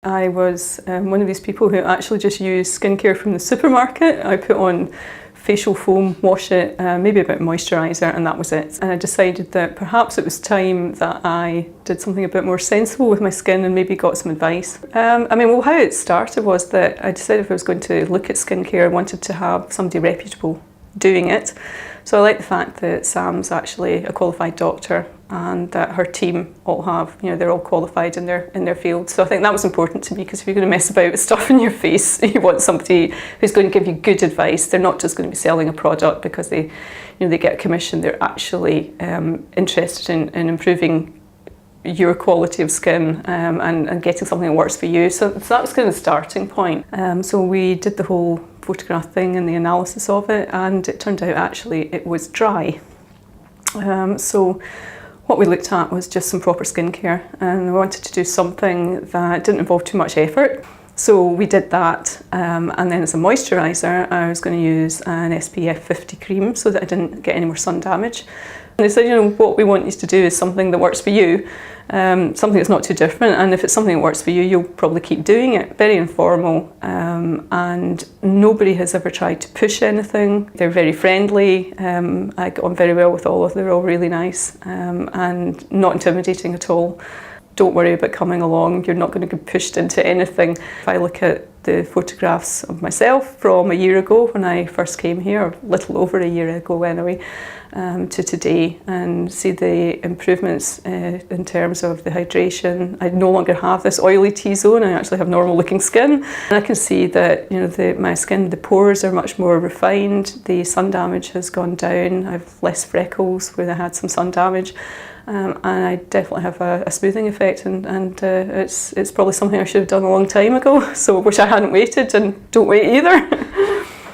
I was one of these people who actually just used skincare from the supermarket. I put on facial foam, wash it, maybe a bit of moisturiser, and that was it. And I decided that perhaps it was time that I did something a bit more sensible with my skin and maybe got some advice. How it started was that I decided if I was going to look at skincare, I wanted to have somebody reputable doing it. So I like the fact that Sam's actually a qualified doctor and that her team all have, they're all qualified in their field. So I think that was important to me, because if you're going to mess about with stuff in your face, you want somebody who's going to give you good advice. They're not just going to be selling a product because they get a commission. They're actually interested in improving your quality of skin and getting something that works for you. So that was kind of the starting point. So we did the whole photograph thing and the analysis of it, and it turned out actually it was dry. So what we looked at was just some proper skincare, and I wanted to do something that didn't involve too much effort. So we did that, and then as a moisturiser I was going to use an SPF 50 cream so that I didn't get any more sun damage. And they said, what we want you to do is something that works for you, something that's not too different, and if it's something that works for you, you'll probably keep doing it. Very informal, and nobody has ever tried to push anything. They're very friendly. I got on very well with all of them. They're all really nice, and not intimidating at all. Don't worry about coming along, you're not going to get pushed into anything. If I look at the photographs of myself from a year ago when I first came here, or a little over a year ago anyway, to today, and see the improvements in terms of the hydration. I no longer have this oily T-zone, I actually have normal looking skin. And I can see that my skin, the pores are much more refined, the sun damage has gone down, I have less freckles where I had some sun damage. And I definitely have a smoothing effect, and it's probably something I should have done a long time ago, so I wish I hadn't waited, and don't wait either.